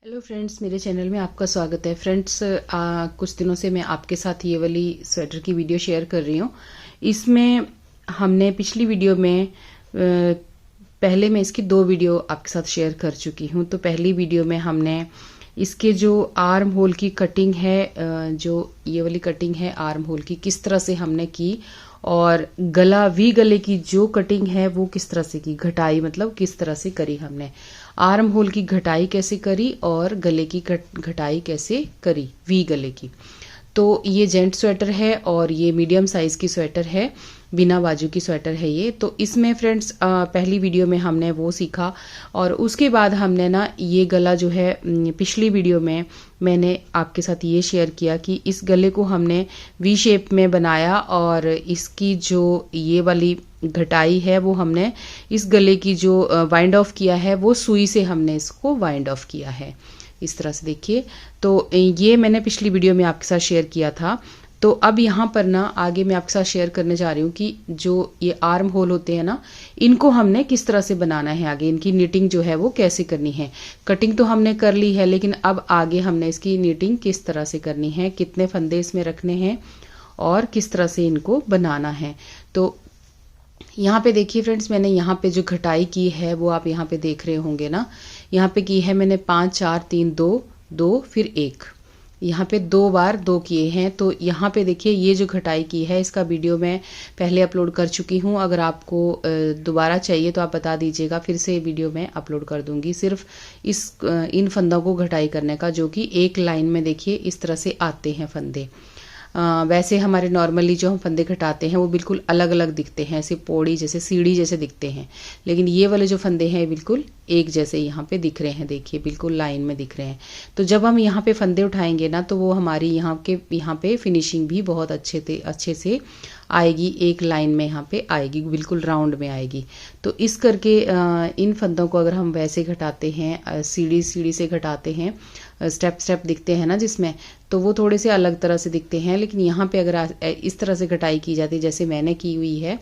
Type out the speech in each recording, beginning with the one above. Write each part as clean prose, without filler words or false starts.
Hello friends, मेरे channel में आपका स्वागत है। फ्रेंड्स, कुछ दिनों से मैं आपके साथ ये वाली स्वेटर की वीडियो शेयर कर रही हूँ। इसमें हमने पिछली वीडियो में पहले मैं इसकी 2 वीडियो आपके साथ शेयर कर चुकी हूँ। तो पहली वीडियो में हमने इसके जो आर्म होल की कटिंग है, जो ये वाली कटिंग है आर्म होल की, किस तरह से हमने की, और गले की जो कटिंग है वो किस तरह से की, घटाई मतलब किस तरह से करी हमने, आर्म होल की घटाई कैसे करी और गले की घटाई कैसे करी, वी गले की। तो ये जेंट स्वेटर है और ये मीडियम साइज की स्वेटर है, बिना बाजू की स्वेटर है ये। तो इसमें फ्रेंड्स पहली वीडियो में हमने वो सीखा, और उसके बाद हमने ना ये गला जो है, पिछली वीडियो में मैंने आपके साथ ये शेयर किया कि इस गले को हमने वी शेप में बनाया, और इसकी जो ये वाली घटाई है वो हमने इस गले की जो वाइंड ऑफ किया है वो सुई से हमने इसको वाइंड ऑफ किया है, इस तरह से देखिए। तो ये मैंने पिछली वीडियो में आपके साथ शेयर किया था। तो अब यहाँ पर ना आगे मैं आपके साथ शेयर करने जा रही हूँ कि जो ये आर्म होल होते हैं ना, इनको हमने किस तरह से बनाना है, आगे इनकी नीटिंग जो है वो कैसे करनी है। कटिंग तो हमने कर ली है, लेकिन अब आगे हमने इसकी नीटिंग किस तरह से करनी है, कितने फंदे इसमें रखने हैं और किस तरह से इनको बनाना है। तो यहाँ पे देखिए फ्रेंड्स, मैंने यहाँ पे जो घटाई की है वो आप यहाँ पे देख रहे होंगे ना। यहाँ पे की है मैंने 5 4 3 2 2 फिर 1, यहाँ पे 2 बार 2 किए हैं। तो यहाँ पे देखिए ये जो घटाई की है इसका वीडियो मैं पहले अपलोड कर चुकी हूँ। अगर आपको दोबारा चाहिए तो आप बता दीजिएगा, फिर से वीडियो मैं अपलोड कर दूंगी सिर्फ इन फंदों को घटाई करने का, जो कि एक लाइन में देखिए इस तरह से आते हैं फंदे। वैसे हमारे नॉर्मली जो हम फंदे घटाते हैं वो बिल्कुल अलग अलग दिखते हैं, ऐसे पौड़ी जैसे सीढ़ी जैसे दिखते हैं, लेकिन ये वाले जो फंदे हैं बिल्कुल एक जैसे यहाँ पे दिख रहे हैं, देखिए बिल्कुल लाइन में दिख रहे हैं। तो जब हम यहाँ पे फंदे उठाएंगे ना, तो वो हमारी यहाँ पे फिनिशिंग भी बहुत अच्छे से आएगी, एक लाइन में यहाँ पे आएगी, बिल्कुल राउंड में आएगी। तो इस करके इन फंदों को अगर हम वैसे घटाते हैं, सीढ़ी से घटाते हैं, स्टेप दिखते हैं ना जिसमें, तो वो थोड़े से अलग तरह से दिखते हैं। लेकिन यहाँ पे अगर इस तरह से घटाई की जाती है जैसे मैंने की हुई है,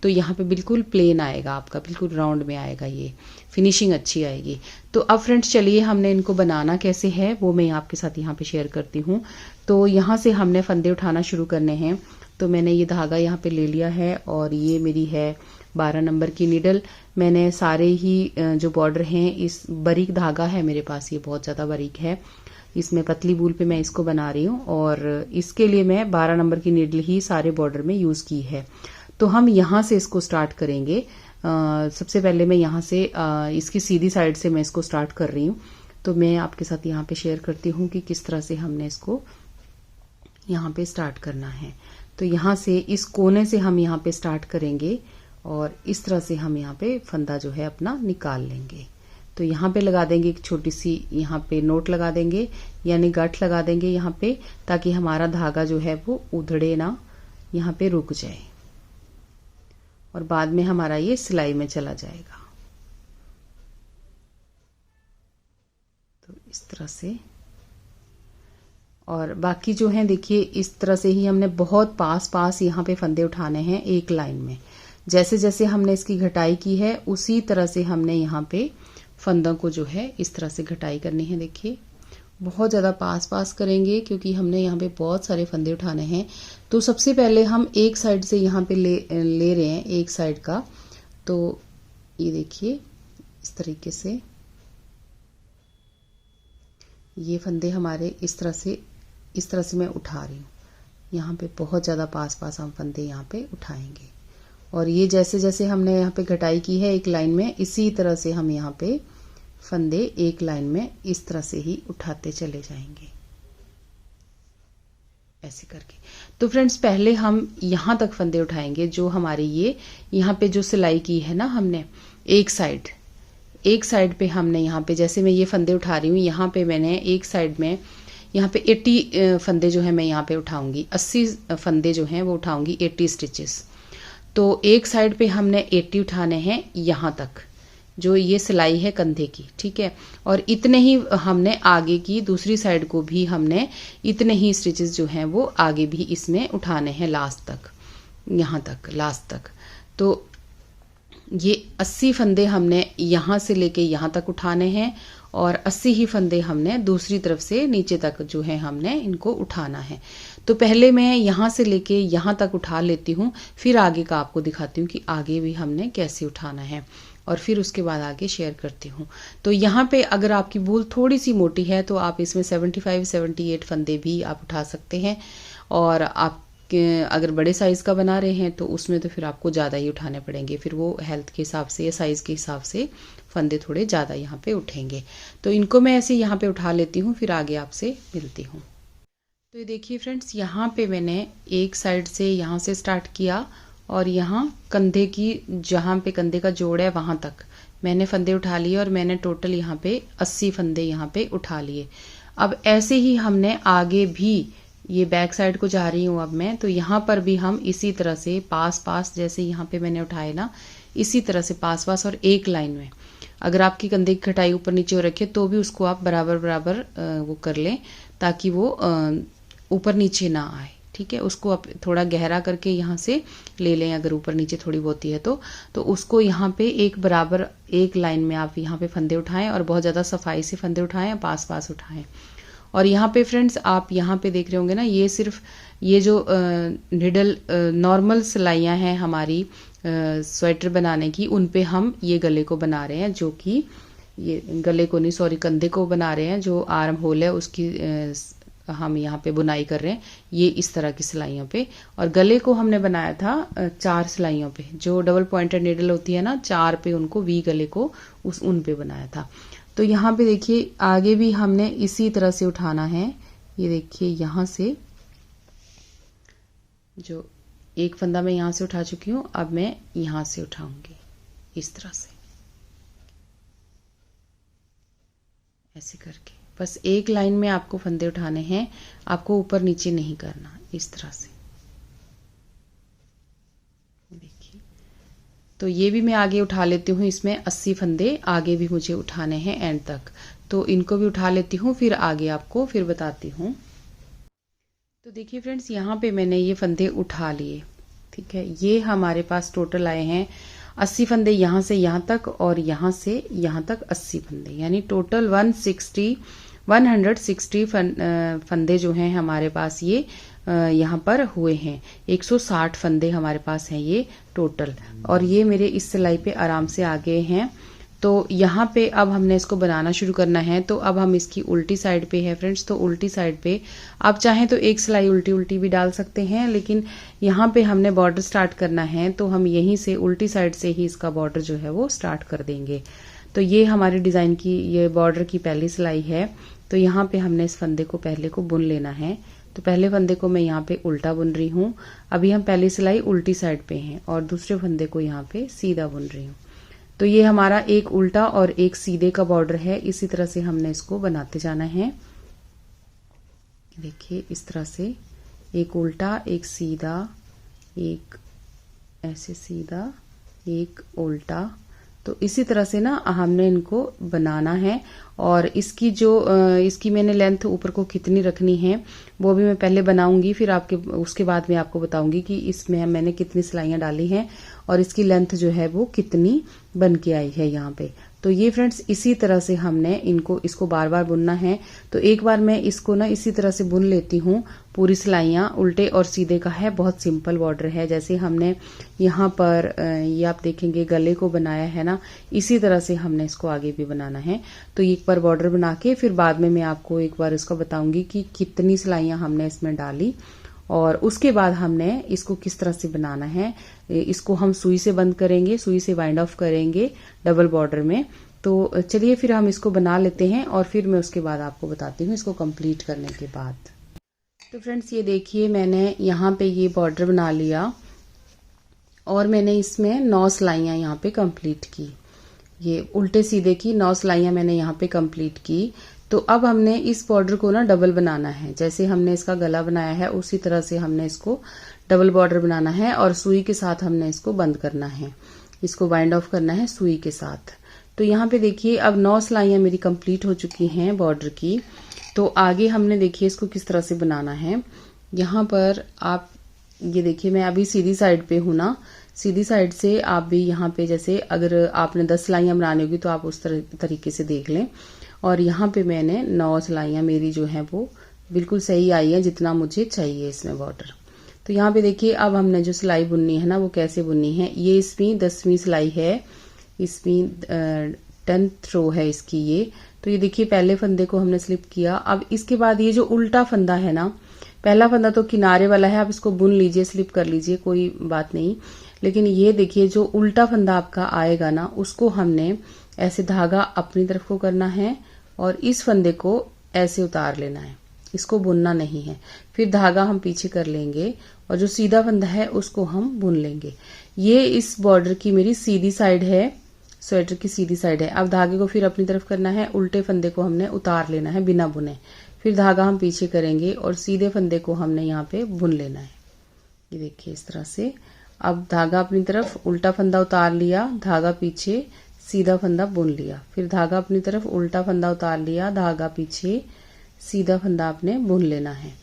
तो यहाँ पे बिल्कुल प्लेन आएगा आपका, बिल्कुल राउंड में आएगा, ये फिनिशिंग अच्छी आएगी। तो अब फ्रेंड्स चलिए हमने इनको बनाना कैसे है वो मैं आपके साथ यहाँ पे शेयर करती हूँ। तो यहाँ से हमने फंदे उठाना शुरू करने हैं। तो मैंने ये धागा यहाँ पे ले लिया है, और ये मेरी है 12 नंबर की नीडल। मैंने सारे ही जो बॉर्डर हैं, इस बारीक धागा है मेरे पास, ये बहुत ज़्यादा बारीक है, इसमें पतली बूल पे मैं इसको बना रही हूँ, और इसके लिए मैं 12 नंबर की नीडल ही सारे बॉर्डर में यूज़ की है। तो हम यहाँ से इसको स्टार्ट करेंगे। सबसे पहले मैं यहाँ से इसकी सीधी साइड से मैं इसको स्टार्ट कर रही हूँ। तो मैं आपके साथ यहाँ पे शेयर करती हूँ कि किस तरह से हमने इसको यहाँ पे स्टार्ट करना है। तो यहाँ से इस कोने से हम यहाँ पे स्टार्ट करेंगे, और इस तरह से हम यहाँ पे फंदा जो है अपना निकाल लेंगे। तो यहाँ पे लगा देंगे एक छोटी सी, यहाँ पे नोट लगा देंगे, यानी गांठ लगा देंगे यहाँ पे, ताकि हमारा धागा जो है वो उधड़े ना, यहाँ पे रुक जाए, और बाद में हमारा ये सिलाई में चला जाएगा। तो इस तरह से, और बाकी जो है देखिए इस तरह से ही हमने बहुत पास यहाँ पे फंदे उठाने हैं एक लाइन में। जैसे जैसे हमने इसकी घटाई की है उसी तरह से हमने यहाँ पे फंदों को जो है इस तरह से घटाई करनी है। देखिए बहुत ज़्यादा पास करेंगे, क्योंकि हमने यहाँ पे बहुत सारे फंदे उठाने हैं। तो सबसे पहले हम एक साइड से यहाँ पे ले रहे हैं, एक साइड का। तो ये देखिए इस तरीके से ये फंदे हमारे इस तरह से मैं उठा रही हूँ। यहाँ पे बहुत ज़्यादा पास हम फंदे यहाँ पे उठाएंगे, और ये जैसे जैसे हमने यहाँ पे घटाई की है एक लाइन में, इसी तरह से हम यहाँ पे फंदे एक लाइन में इस तरह से ही उठाते चले जाएंगे, ऐसे करके। तो फ्रेंड्स पहले हम यहाँ तक फंदे उठाएंगे, जो हमारी ये यहाँ पे जो सिलाई की है ना हमने, एक साइड पे हमने यहाँ पे, जैसे मैं ये फंदे उठा रही हूँ, यहाँ पे मैंने एक साइड में यहाँ पे 80 फंदे जो है मैं यहाँ पे उठाऊंगी, 80 फंदे जो हैं वो उठाऊंगी, 80 स्टिचेस। तो एक साइड पे हमने 80 उठाने हैं यहाँ तक, जो ये सिलाई है कंधे की, ठीक है। और इतने ही हमने आगे की दूसरी साइड को भी हमने इतने ही स्टिचेस जो हैं वो आगे भी इसमें उठाने हैं, लास्ट तक, यहाँ तक, लास्ट तक। तो ये 80 फंदे हमने यहाँ से लेके यहाँ तक उठाने हैं, और 80 ही फंदे हमने दूसरी तरफ से नीचे तक जो है हमने इनको उठाना है। तो पहले मैं यहाँ से लेके यहाँ तक उठा लेती हूँ, फिर आगे का आपको दिखाती हूँ कि आगे भी हमने कैसे उठाना है, और फिर उसके बाद आगे शेयर करती हूँ। तो यहाँ पे अगर आपकी भूल थोड़ी सी मोटी है तो आप इसमें 75-78 फंदे भी आप उठा सकते हैं, और आप अगर बड़े साइज़ का बना रहे हैं तो उसमें तो फिर आपको ज़्यादा ही उठाने पड़ेंगे, फिर वो हेल्थ के हिसाब से या साइज़ के हिसाब से फंदे थोड़े ज़्यादा यहाँ पे उठेंगे। तो इनको मैं ऐसे यहाँ पे उठा लेती हूँ, फिर आगे आपसे मिलती हूँ। तो ये देखिए फ्रेंड्स, यहाँ पे मैंने एक साइड से यहाँ से स्टार्ट किया और यहाँ कंधे की, जहाँ पे कंधे का जोड़ है वहाँ तक मैंने फंदे उठा लिए, और मैंने टोटल यहाँ पे 80 फंदे यहाँ पे उठा लिए। अब ऐसे ही हमने आगे भी, ये बैक साइड को जा रही हूँ अब मैं, तो यहाँ पर भी हम इसी तरह से पास पास, जैसे यहाँ पे मैंने उठाए ना, इसी तरह से पास पास और एक लाइन में। अगर आपकी कंधे की कटाई ऊपर नीचे हो रखी है तो भी उसको आप बराबर बराबर वो कर लें, ताकि वो ऊपर नीचे ना आए। ठीक है, उसको आप थोड़ा गहरा करके यहाँ से ले लें, अगर ऊपर नीचे थोड़ी बहुत है तो उसको यहाँ पे एक बराबर एक लाइन में आप यहाँ पे फंदे उठाएं, और बहुत ज़्यादा सफाई से फंदे उठाएं, पास पास उठाएं। और यहाँ पे फ्रेंड्स, आप यहाँ पे देख रहे होंगे ना, ये सिर्फ ये जो निडल नॉर्मल सिलाइयाँ हैं हमारी स्वेटर बनाने की, उन पे हम ये गले को बना रहे हैं, जो कि ये गले को नहीं, सॉरी, कंधे को बना रहे हैं। जो आर्म होल है उसकी हम यहाँ पे बुनाई कर रहे हैं, ये इस तरह की सिलाइयों पे। और गले को हमने बनाया था 4 सिलाइयों पे, जो डबल पॉइंटेड नीडल होती है ना, 4 पे उनको वी गले को उन पे बनाया था। तो यहाँ पे देखिए आगे भी हमने इसी तरह से उठाना है। ये देखिए यहाँ से जो एक फंदा मैं यहाँ से उठा चुकी हूँ, अब मैं यहाँ से उठाऊंगी इस तरह से, ऐसे करके। बस एक लाइन में आपको फंदे उठाने हैं, आपको ऊपर नीचे नहीं करना, इस तरह से। देखिए, तो ये भी मैं आगे उठा लेती हूँ। इसमें 80 फंदे आगे भी मुझे उठाने हैं एंड तक, तो इनको भी उठा लेती हूँ, फिर आगे आपको फिर बताती हूँ। तो देखिए फ्रेंड्स, यहाँ पे मैंने ये फंदे उठा लिए। ठीक है, ये हमारे पास टोटल आए हैं 80 फंदे, यहाँ से यहाँ तक और यहाँ से यहाँ तक 80 फंदे, यानी टोटल 160 फंदे जो हैं हमारे पास, ये यहाँ पर हुए हैं। 160 फंदे हमारे पास हैं ये टोटल, और ये मेरे इस सिलाई पे आराम से आ गए हैं। तो यहाँ पे अब हमने इसको बनाना शुरू करना है। तो अब हम इसकी उल्टी साइड पे है फ्रेंड्स, तो उल्टी साइड पे आप चाहें तो एक सिलाई उल्टी उल्टी भी डाल सकते हैं, लेकिन यहाँ पे हमने बॉर्डर स्टार्ट करना है, तो हम यहीं से उल्टी साइड से ही इसका बॉर्डर जो है वो स्टार्ट कर देंगे। तो ये हमारी डिज़ाइन की, ये बॉर्डर की पहली सिलाई है। तो यहाँ पे हमने इस फंदे को पहले को बुन लेना है। तो पहले फंदे को मैं यहाँ पे उल्टा बुन रही हूँ। अभी हम पहली सिलाई उल्टी साइड पे हैं और दूसरे फंदे को यहाँ पे सीधा बुन रही हूँ। तो ये हमारा एक उल्टा और एक सीधे का बॉर्डर है। इसी तरह से हमने इसको बनाते जाना है। देखिए इस तरह से एक उल्टा, एक सीधा, एक ऐसे सीधा, एक उल्टा। तो इसी तरह से ना हमने इनको बनाना है। और इसकी जो इसकी मैंने लेंथ ऊपर को कितनी रखनी है वो भी मैं पहले बनाऊंगी, फिर उसके बाद में आपको बताऊंगी कि इसमें मैंने कितनी सिलाइयाँ डाली हैं और इसकी लेंथ जो है वो कितनी बन के आई है यहाँ पे। तो ये फ्रेंड्स इसी तरह से हमने इसको बार बार बुनना है। तो एक बार मैं इसको ना इसी तरह से बुन लेती हूँ। पूरी सिलाइयाँ उल्टे और सीधे का है, बहुत सिंपल बॉर्डर है। जैसे हमने यहाँ पर ये आप देखेंगे गले को बनाया है ना, इसी तरह से हमने इसको आगे भी बनाना है। तो एक बार बॉर्डर बना के फिर बाद में मैं आपको एक बार इसका बताऊंगी कि कितनी सिलाइयाँ हमने इसमें डाली और उसके बाद हमने इसको किस तरह से बनाना है। इसको हम सुई से बंद करेंगे, सुई से वाइंड ऑफ करेंगे डबल बॉर्डर में। तो चलिए फिर हम इसको बना लेते हैं और फिर मैं उसके बाद आपको बताती हूँ इसको कंप्लीट करने के बाद। तो फ्रेंड्स ये देखिए मैंने यहाँ पे ये बॉर्डर बना लिया और मैंने इसमें 9 सिलाइयाँ यहाँ पे कंप्लीट की। ये उल्टे सीधे की 9 सिलाइयाँ मैंने यहाँ पे कंप्लीट की। तो अब हमने इस बॉर्डर को ना डबल बनाना है। जैसे हमने इसका गला बनाया है उसी तरह से हमने इसको डबल बॉर्डर बनाना है और सुई के साथ हमने इसको बंद करना है, इसको वाइंड ऑफ करना है सुई के साथ। तो यहाँ पे देखिए अब 9 सिलाइयाँ मेरी कंप्लीट हो चुकी हैं बॉर्डर की। तो आगे हमने देखिए इसको किस तरह से बनाना है। यहाँ पर आप ये देखिए मैं अभी सीधी साइड पे हूँ ना, सीधी साइड से आप भी यहाँ पे जैसे अगर आपने 10 सिलाइयाँ बनानी होगी तो आप उस तरीके से देख लें। और यहाँ पे मैंने 9 सिलाइयाँ मेरी जो है वो बिल्कुल सही आई है, जितना मुझे चाहिए इसमें बॉर्डर। तो यहाँ पे देखिए अब हमने जो सिलाई बुननी है ना वो कैसे बुननी है। ये इसमें 10वीं सिलाई है, इसमें 10th रो है इसकी ये। तो ये देखिए पहले फंदे को हमने स्लिप किया। अब इसके बाद ये जो उल्टा फंदा है ना, पहला फंदा तो किनारे वाला है, आप इसको बुन लीजिए, स्लिप कर लीजिए, कोई बात नहीं। लेकिन ये देखिए जो उल्टा फंदा आपका आएगा ना, उसको हमने ऐसे धागा अपनी तरफ को करना है और इस फंदे को ऐसे उतार लेना है, इसको बुनना नहीं है। फिर धागा हम पीछे कर लेंगे और जो सीधा फंदा है उसको हम बुन लेंगे। ये इस बॉर्डर की मेरी सीधी साइड है, स्वेटर की सीधी साइड है। अब धागे को फिर अपनी तरफ करना है, उल्टे फंदे को हमने उतार लेना है बिना बुने। फिर धागा हम पीछे करेंगे और सीधे फंदे को हमने यहाँ पे बुन लेना है। ये देखिए इस तरह से। अब धागा अपनी तरफ, उल्टा फंदा उतार लिया, धागा पीछे, सीधा फंदा बुन लिया। फिर धागा अपनी तरफ, उल्टा फंदा उतार लिया, धागा पीछे, सीधा फंदा आपने बुन लेना है।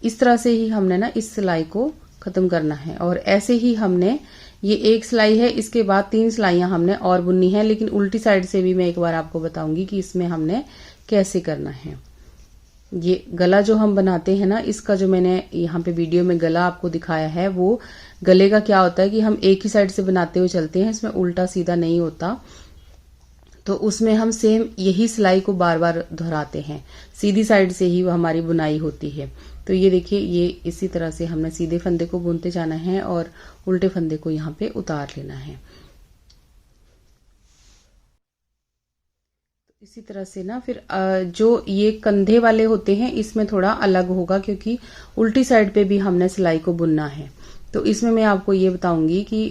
इस तरह से ही हमने ना इस सिलाई को खत्म करना है। और ऐसे ही हमने, ये एक सिलाई है, इसके बाद 3 सिलाइयां हमने और बुननी है। लेकिन उल्टी साइड से भी मैं एक बार आपको बताऊंगी कि इसमें हमने कैसे करना है। ये गला जो हम बनाते हैं ना, इसका जो मैंने यहाँ पे वीडियो में गला आपको दिखाया है, वो गले का क्या होता है कि हम एक ही साइड से बनाते हुए चलते हैं, इसमें उल्टा सीधा नहीं होता। तो उसमें हम सेम यही सिलाई को बार बार दोहराते हैं, सीधी साइड से ही वो हमारी बुनाई होती है। तो ये देखिए, ये इसी तरह से हमने सीधे फंदे को बुनते जाना है और उल्टे फंदे को यहाँ पे उतार लेना है। इसी तरह से ना फिर जो ये कंधे वाले होते हैं इसमें थोड़ा अलग होगा, क्योंकि उल्टी साइड पे भी हमने सिलाई को बुनना है। तो इसमें मैं आपको ये बताऊंगी कि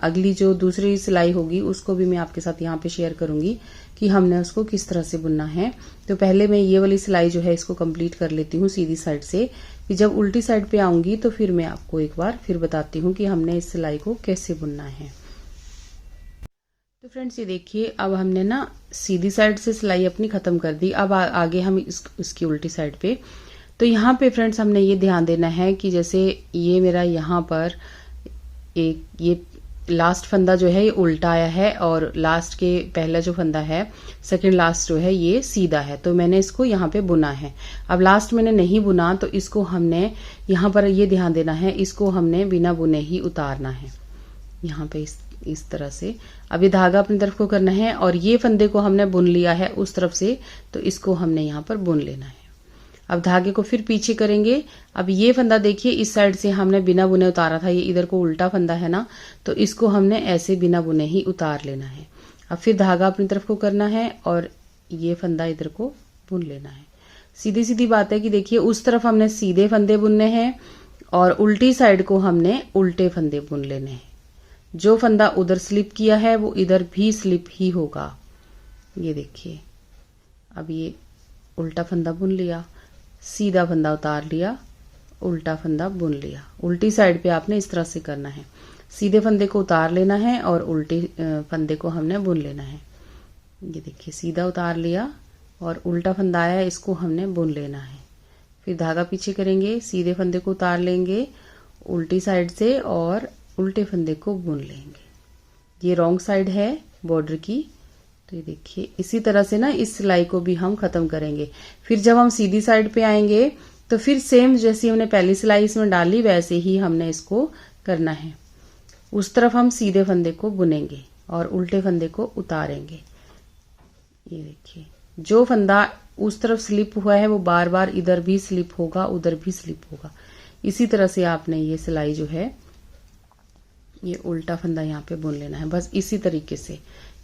अगली जो दूसरी सिलाई होगी उसको भी मैं आपके साथ यहाँ पे शेयर करूंगी कि हमने उसको किस तरह से बुनना है। तो पहले मैं ये वाली सिलाई जो है इसको कंप्लीट कर लेती हूँ सीधी साइड से, फिर जब उल्टी साइड पे आऊंगी तो फिर मैं आपको एक बार फिर बताती हूँ कि हमने इस सिलाई को कैसे बुनना है। तो फ्रेंड्स ये देखिए, अब हमने ना सीधी साइड से सिलाई अपनी खत्म कर दी। अब आगे हम इसकी उल्टी साइड पे। तो यहाँ पे फ्रेंड्स हमने ये ध्यान देना है कि जैसे ये मेरा यहाँ पर एक ये लास्ट फंदा जो है ये उल्टा आया है और लास्ट के पहला जो फंदा है, सेकंड लास्ट जो है ये सीधा है। तो मैंने इसको यहाँ पे बुना है। अब लास्ट मैंने नहीं बुना, तो इसको हमने यहाँ पर ये ध्यान देना है, इसको हमने बिना बुने ही उतारना है यहाँ पे इस तरह से। अब ये धागा अपनी तरफ को करना है और ये फंदे को हमने बुन लिया है उस तरफ से, तो इसको हमने यहाँ पर बुन लेना है। अब धागे को फिर पीछे करेंगे। अब ये फंदा देखिए, इस साइड से हमने बिना बुने उतारा था, ये इधर को उल्टा फंदा है ना, तो इसको हमने ऐसे बिना बुने ही उतार लेना है। अब फिर धागा अपनी तरफ को करना है और ये फंदा इधर को बुन लेना है। सीधी सीधी बात है कि देखिए, उस तरफ हमने सीधे फंदे बुनने हैं और उल्टी साइड को हमने उल्टे फंदे बुन लेने हैं। जो फंदा उधर स्लिप किया है वो इधर भी स्लिप ही होगा। ये देखिए, अब ये उल्टा फंदा बुन लिया, सीधा फंदा उतार लिया, उल्टा फंदा बुन लिया। उल्टी साइड पे आपने इस तरह से करना है, सीधे फंदे को उतार लेना है और उल्टे फंदे को हमने बुन लेना है। ये देखिए, सीधा उतार लिया और उल्टा फंदा आया, इसको हमने बुन लेना है। फिर धागा पीछे करेंगे, सीधे फंदे को उतार लेंगे उल्टी साइड से और उल्टे फंदे को बुन लेंगे। ये रॉन्ग साइड है बॉर्डर की। तो ये देखिए, इसी तरह से ना इस सिलाई को भी हम खत्म करेंगे। फिर जब हम सीधी साइड पे आएंगे तो फिर सेम जैसी हमने पहली सिलाई इसमें डाली वैसे ही हमने इसको करना है। उस तरफ हम सीधे फंदे को बुनेंगे और उल्टे फंदे को उतारेंगे। ये देखिए, जो फंदा उस तरफ स्लिप हुआ है वो बार बार इधर भी स्लिप होगा, उधर भी स्लिप होगा। इसी तरह से आपने ये सिलाई जो है, ये उल्टा फंदा यहाँ पे बुन लेना है। बस इसी तरीके से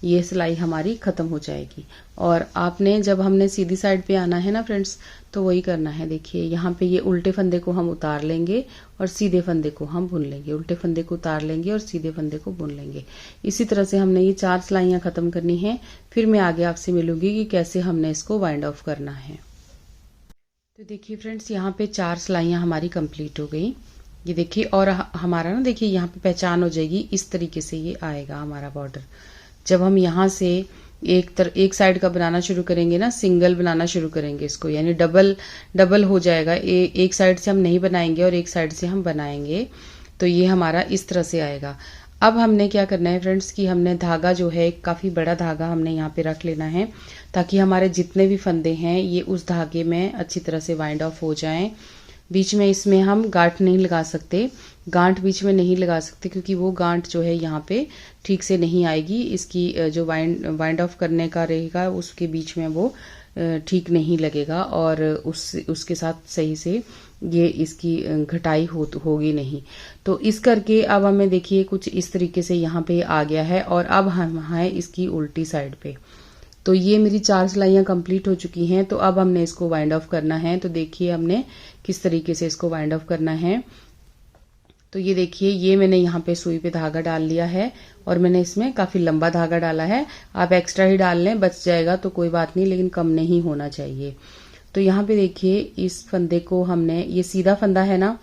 ये सिलाई हमारी खत्म हो जाएगी। और आपने जब हमने सीधी साइड पे आना है ना फ्रेंड्स, तो वही करना है। देखिए, यहाँ पे ये उल्टे फंदे को हम उतार लेंगे और सीधे फंदे को हम बुन लेंगे, उल्टे फंदे को उतार लेंगे और सीधे फंदे को बुन लेंगे। इसी तरह से हमने ये 4 सिलाइयाँ खत्म करनी है। फिर मैं आगे आपसे मिलूंगी कि कैसे हमने इसको वाइंड ऑफ करना है। तो देखिए फ्रेंड्स, यहाँ पे 4 सिलाइयाँ हमारी कंप्लीट हो गई। ये देखिए, और हमारा ना देखिए यहाँ पे पहचान हो जाएगी, इस तरीके से ये आएगा हमारा बॉर्डर। जब हम यहाँ से एक साइड का बनाना शुरू करेंगे ना, सिंगल बनाना शुरू करेंगे इसको, यानी डबल हो जाएगा। एक साइड से हम नहीं बनाएंगे और एक साइड से हम बनाएंगे, तो ये हमारा इस तरह से आएगा। अब हमने क्या करना है फ्रेंड्स कि हमने धागा जो है काफ़ी बड़ा धागा हमने यहाँ पे रख लेना है, ताकि हमारे जितने भी फंदे हैं ये उस धागे में अच्छी तरह से वाइंड ऑफ हो जाएं। बीच में इसमें हम गांठ नहीं लगा सकते, गांठ बीच में नहीं लगा सकते, क्योंकि वो गांठ जो है यहाँ पे ठीक से नहीं आएगी। इसकी जो वाइंड ऑफ करने का रहेगा उसके बीच में वो ठीक नहीं लगेगा, और उसके साथ सही से ये इसकी घटाई होगी नहीं। तो इस करके अब हमें देखिए कुछ इस तरीके से यहाँ पे आ गया है, और अब हम हैं इसकी उल्टी साइड पे। तो ये मेरी 4 सिलाइयाँ कंप्लीट हो चुकी हैं। तो अब हमने इसको वाइंड ऑफ करना है। तो देखिए हमने किस तरीके से इसको वाइंड ऑफ करना है। तो ये देखिए, ये मैंने यहाँ पे सुई पे धागा डाल लिया है, और मैंने इसमें काफी लंबा धागा डाला है। आप एक्स्ट्रा ही डाल लें, बच जाएगा तो कोई बात नहीं, लेकिन कम नहीं होना चाहिए। तो यहाँ पे देखिए इस फंदे को हमने, ये सीधा फंदा है ना,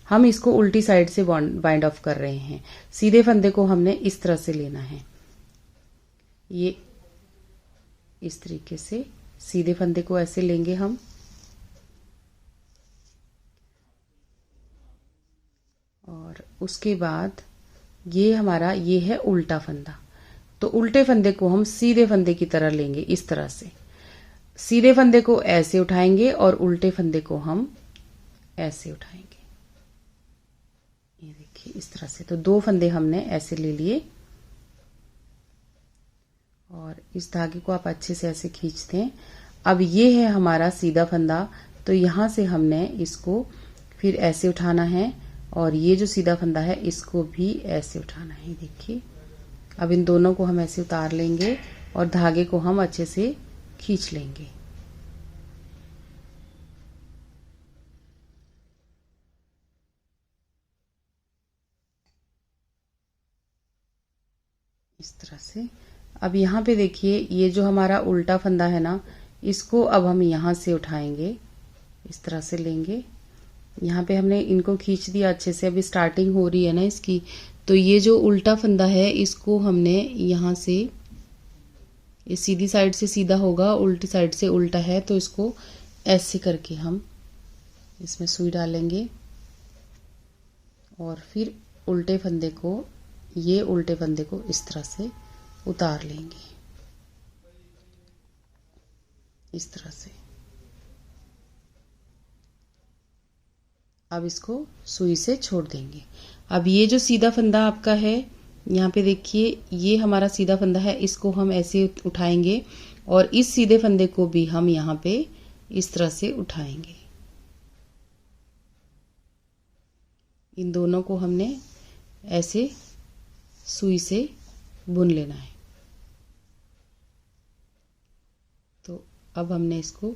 हम इसको उल्टी साइड से वाइंड ऑफ कर रहे हैं। सीधे फंदे को हमने इस तरह से लेना है, ये इस तरीके से सीधे फंदे को ऐसे लेंगे हम, और उसके बाद ये हमारा ये है उल्टा फंदा। तो उल्टे फंदे को हम सीधे फंदे की तरह लेंगे, इस तरह से सीधे फंदे को ऐसे उठाएंगे और उल्टे फंदे को हम ऐसे उठाएंगे। ये देखिए इस तरह से। तो 2 फंदे हमने ऐसे ले लिए, और इस धागे को आप अच्छे से ऐसे खींच दें। अब ये है हमारा सीधा फंदा, तो यहां से हमने इसको फिर ऐसे उठाना है, और ये जो सीधा फंदा है इसको भी ऐसे उठाना है। देखिए अब इन दोनों को हम ऐसे उतार लेंगे, और धागे को हम अच्छे से खींच लेंगे। इस तरह से। अब यहाँ पे देखिए ये जो हमारा उल्टा फंदा है ना, इसको अब हम यहाँ से उठाएंगे, इस तरह से लेंगे। यहाँ पे हमने इनको खींच दिया अच्छे से, अभी स्टार्टिंग हो रही है ना इसकी। तो ये जो उल्टा फंदा है इसको हमने यहाँ से, ये सीधी साइड से सीधा होगा, उल्टी साइड से उल्टा है, तो इसको ऐसे करके हम इसमें सुई डालेंगे, और फिर उल्टे फंदे को, ये उल्टे फंदे को इस तरह से उतार लेंगे, इस तरह से। अब इसको सुई से छोड़ देंगे। अब ये जो सीधा फंदा आपका है, यहाँ पे देखिए ये हमारा सीधा फंदा है, इसको हम ऐसे उठाएंगे, और इस सीधे फंदे को भी हम यहाँ पे इस तरह से उठाएंगे। इन दोनों को हमने ऐसे सुई से बुन लेना है। तो अब हमने इसको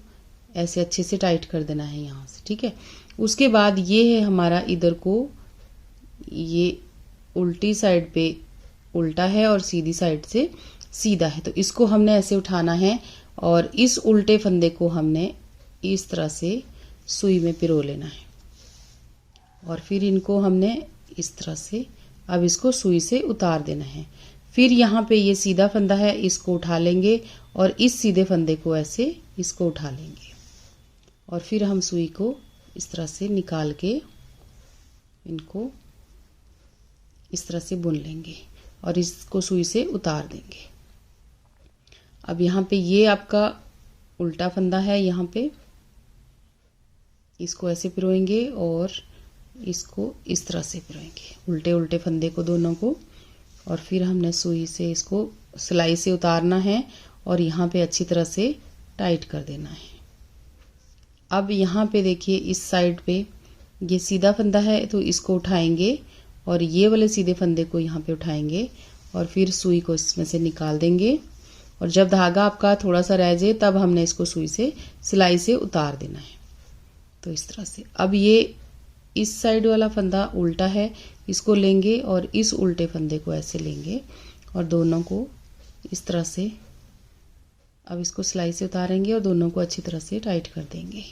ऐसे अच्छे से टाइट कर देना है यहाँ से, ठीक है। उसके बाद ये है हमारा, इधर को ये उल्टी साइड पे उल्टा है और सीधी साइड से सीधा है, तो इसको हमने ऐसे उठाना है, और इस उल्टे फंदे को हमने इस तरह से सुई में पिरो लेना है, और फिर इनको हमने इस तरह से अब इसको सुई से उतार देना है। फिर यहाँ पे ये सीधा फंदा है, इसको उठा लेंगे, और इस सीधे फंदे को ऐसे इसको उठा लेंगे, और फिर हम सुई को इस तरह से निकाल के इनको इस तरह से बुन लेंगे, और इसको सुई से उतार देंगे। अब यहाँ पे ये आपका उल्टा फंदा है, यहाँ पे इसको ऐसे पिरोएंगे, और इसको इस तरह से पिरोएंगे, उल्टे उल्टे फंदे को दोनों को, और फिर हमने सुई से इसको सिलाई से उतारना है, और यहाँ पे अच्छी तरह से टाइट कर देना है। अब यहाँ पे देखिए इस साइड पे ये सीधा फंदा है, तो इसको उठाएंगे, और ये वाले सीधे फंदे को यहाँ पे उठाएंगे, और फिर सुई को इसमें से निकाल देंगे, और जब धागा आपका थोड़ा सा रह जाए तब हमने इसको सुई से सिलाई से उतार देना है। तो इस तरह से। अब ये इस साइड वाला फंदा उल्टा है, इसको लेंगे, और इस उल्टे फंदे को ऐसे लेंगे, और दोनों को इस तरह से अब इसको सिलाई से उतारेंगे, और दोनों को अच्छी तरह से टाइट कर देंगे,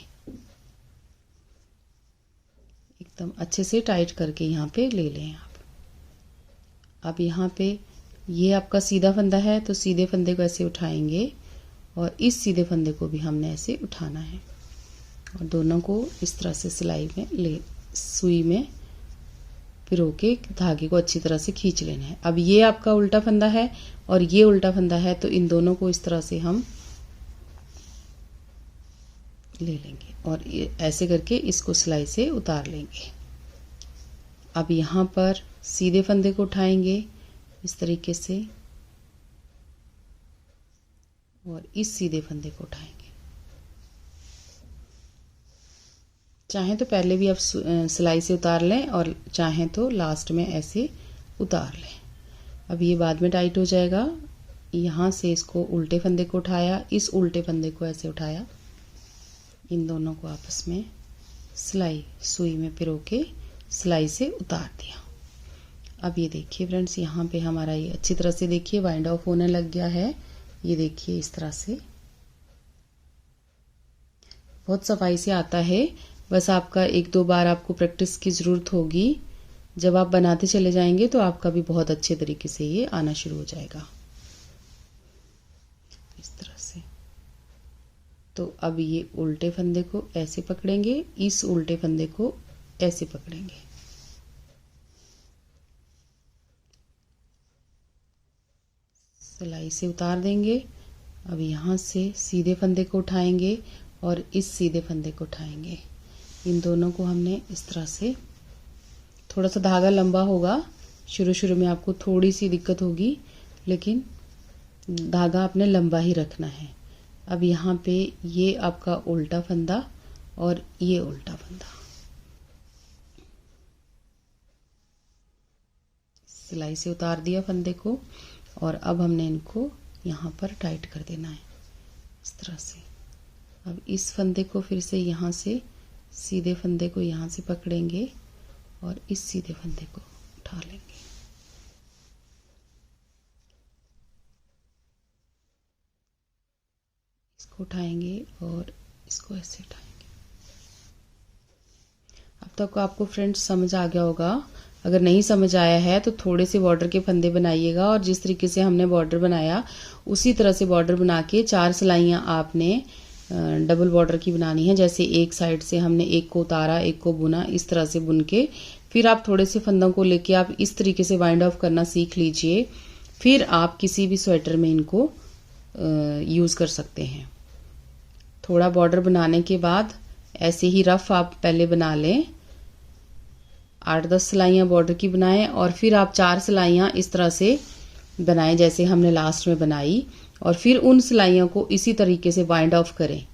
एकदम अच्छे से टाइट करके यहाँ पे ले लें आप। अब यहाँ पे ये आपका सीधा फंदा है, तो सीधे फंदे को ऐसे उठाएंगे, और इस सीधे फंदे को भी हमने ऐसे उठाना है, और दोनों को इस तरह से सिलाई में सुई में पिरो के धागे को अच्छी तरह से खींच लेना है। अब ये आपका उल्टा फंदा है और ये उल्टा फंदा है, तो इन दोनों को इस तरह से हम ले लेंगे और ऐसे करके इसको सिलाई से उतार लेंगे। अब यहाँ पर सीधे फंदे को उठाएंगे इस तरीके से और इस सीधे फंदे को उठाएंगे। चाहें तो पहले भी आप सिलाई से उतार लें और चाहें तो लास्ट में ऐसे उतार लें। अब ये बाद में टाइट हो जाएगा। यहाँ से इसको उल्टे फंदे को उठाया, इस उल्टे फंदे को ऐसे उठाया, इन दोनों को आपस में सिलाई सुई में पिरो के सिलाई से उतार दिया। अब ये देखिए फ्रेंड्स, यहाँ पे हमारा ये अच्छी तरह से देखिए वाइंड ऑफ होने लग गया है। ये देखिए इस तरह से बहुत सफाई से आता है। बस आपका 1-2 बार आपको प्रैक्टिस की ज़रूरत होगी। जब आप बनाते चले जाएंगे तो आपका भी बहुत अच्छे तरीके से ये आना शुरू हो जाएगा इस तरह से। तो अब ये उल्टे फंदे को ऐसे पकड़ेंगे, इस उल्टे फंदे को ऐसे पकड़ेंगे, सिलाई से उतार देंगे। अब यहाँ से सीधे फंदे को उठाएंगे और इस सीधे फंदे को उठाएंगे। इन दोनों को हमने इस तरह से, थोड़ा सा धागा लंबा होगा, शुरू में आपको थोड़ी सी दिक्कत होगी, लेकिन धागा आपने लंबा ही रखना है। अब यहाँ पे ये आपका उल्टा फंदा और ये उल्टा फंदा, सिलाई से उतार दिया फंदे को और अब हमने इनको यहाँ पर टाइट कर देना है इस तरह से। अब इस फंदे को फिर से यहाँ से सीधे फंदे को यहाँ से पकड़ेंगे और इस सीधे फंदे को उठा लेंगे। इसको उठाएंगे और इसको ऐसे उठाएंगे। अब तक आपको फ्रेंड्स समझ आ गया होगा। अगर नहीं समझ आया है तो थोड़े से बॉर्डर के फंदे बनाइएगा और जिस तरीके से हमने बॉर्डर बनाया उसी तरह से बॉर्डर बना के 4 सिलाइयाँ आपने डबल बॉर्डर की बनानी है। जैसे एक साइड से हमने एक को उतारा, एक को बुना, इस तरह से बुन के फिर आप थोड़े से फंदों को लेके आप इस तरीके से वाइंड ऑफ करना सीख लीजिए। फिर आप किसी भी स्वेटर में इनको यूज़ कर सकते हैं। थोड़ा बॉर्डर बनाने के बाद ऐसे ही रफ आप पहले बना लें, 8-10 सिलाइयाँ बॉर्डर की बनाएं और फिर आप 4 सिलाइयाँ इस तरह से बनाएं जैसे हमने लास्ट में बनाई, और फिर उन सिलाइयों को इसी तरीके से वाइंड ऑफ करें।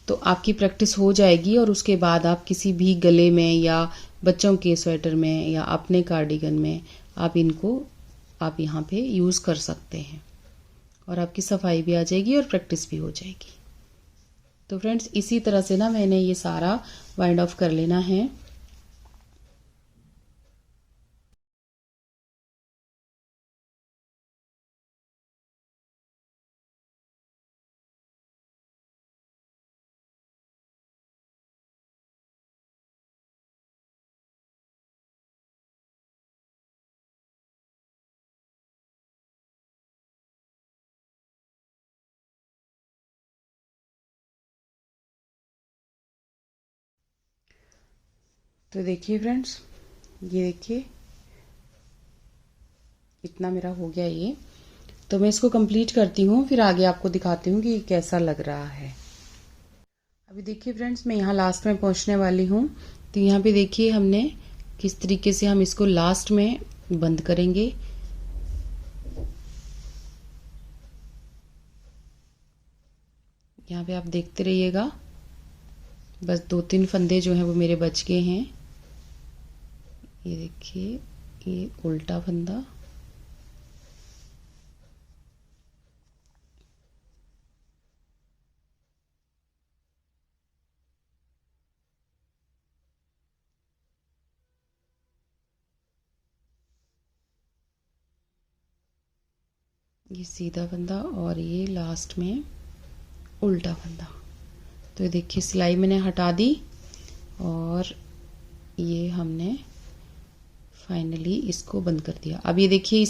तो आपकी प्रैक्टिस हो जाएगी और उसके बाद आप किसी भी गले में या बच्चों के स्वेटर में या अपने कार्डिगन में आप इनको आप यहाँ पे यूज़ कर सकते हैं और आपकी सफाई भी आ जाएगी और प्रैक्टिस भी हो जाएगी। तो फ्रेंड्स इसी तरह से ना मैंने ये सारा वाइंड ऑफ कर लेना है। तो देखिए फ्रेंड्स, ये देखिए इतना मेरा हो गया ये। तो मैं इसको कंप्लीट करती हूँ, फिर आगे आपको दिखाती हूँ कि ये कैसा लग रहा है। अभी देखिए फ्रेंड्स, मैं यहाँ लास्ट में पहुँचने वाली हूँ। तो यहाँ पे देखिए हमने किस तरीके से हम इसको लास्ट में बंद करेंगे। यहाँ पे आप देखते रहिएगा। बस 2-3 फंदे जो हैं वो मेरे बच गए हैं। ये देखिए, ये उल्टा फंदा, ये सीधा फंदा और ये लास्ट में उल्टा फंदा। तो ये देखिए सिलाई मैंने हटा दी और ये हमने फाइनली इसको बंद कर दिया। अब ये देखिए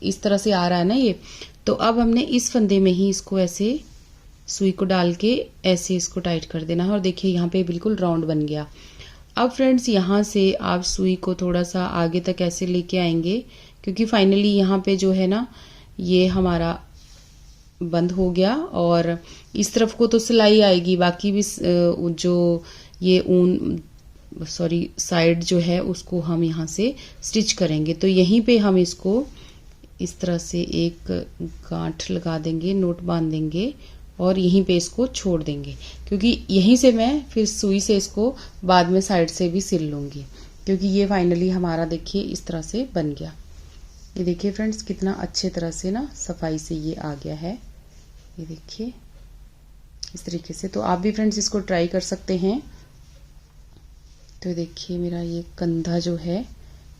इस तरह से आ रहा है ना ये। तो अब हमने इस फंदे में ही इसको ऐसे सुई को डाल के ऐसे इसको टाइट कर देना है और देखिए यहाँ पे बिल्कुल राउंड बन गया। अब फ्रेंड्स यहाँ से आप सुई को थोड़ा सा आगे तक ऐसे लेके आएंगे, क्योंकि फाइनली यहाँ पे जो है ना ये हमारा बंद हो गया, और इस तरफ को तो सिलाई आएगी, बाकी भी जो ये ऊन साइड जो है उसको हम यहाँ से स्टिच करेंगे। तो यहीं पे हम इसको इस तरह से एक गांठ लगा देंगे, नोट बांध देंगे और यहीं पे इसको छोड़ देंगे, क्योंकि यहीं से मैं फिर सुई से इसको बाद में साइड से भी सिल लूँगी, क्योंकि ये फाइनली हमारा देखिए इस तरह से बन गया। ये देखिए फ्रेंड्स कितना अच्छे तरह से ना सफाई से ये आ गया है, ये देखिए इस तरीके से। तो आप भी फ्रेंड्स इसको ट्राई कर सकते हैं। तो देखिए मेरा ये कंधा जो है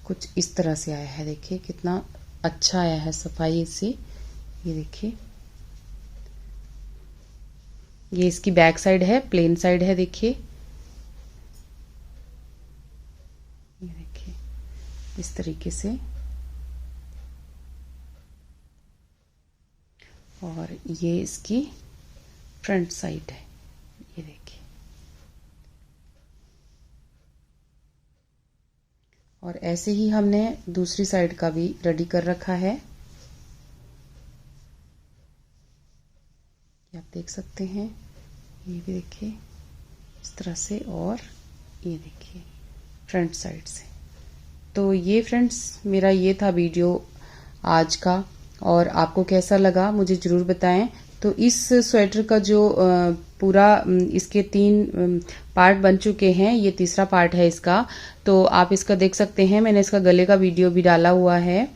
कुछ इस तरह से आया है, देखिए कितना अच्छा आया है सफाई से। ये देखिए ये इसकी बैक साइड है, प्लेन साइड है, देखिए ये देखिए इस तरीके से। और ये इसकी फ्रंट साइड है, ये देखिए। और ऐसे ही हमने दूसरी साइड का भी रेडी कर रखा है, ये आप देख सकते हैं। ये भी देखिए इस तरह से, और ये देखिए फ्रंट साइड से। तो ये फ्रेंड्स मेरा ये था वीडियो आज का, और आपको कैसा लगा मुझे ज़रूर बताएं। तो इस स्वेटर का जो पूरा इसके 3 पार्ट बन चुके हैं, ये तीसरा पार्ट है इसका। तो आप इसका देख सकते हैं, मैंने इसका गले का वीडियो भी डाला हुआ है।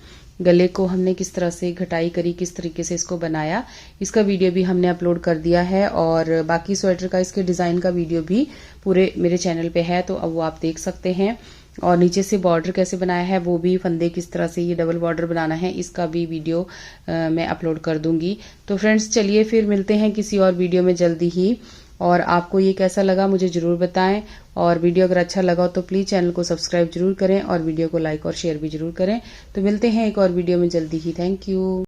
गले को हमने किस तरह से घटाई करी, किस तरीके से इसको बनाया, इसका वीडियो भी हमने अपलोड कर दिया है। और बाकी स्वेटर का इसके डिज़ाइन का वीडियो भी पूरे मेरे चैनल पे है, तो अब वो आप देख सकते हैं। और नीचे से बॉर्डर कैसे बनाया है, वो भी फंदे किस तरह से ये डबल बॉर्डर बनाना है, इसका भी वीडियो मैं अपलोड कर दूंगी। तो फ्रेंड्स चलिए फिर मिलते हैं किसी और वीडियो में जल्दी ही। और आपको ये कैसा लगा मुझे ज़रूर बताएं, और वीडियो अगर अच्छा लगा तो प्लीज़ चैनल को सब्सक्राइब जरूर करें और वीडियो को लाइक और शेयर भी जरूर करें। तो मिलते हैं एक और वीडियो में जल्दी ही। Thank you.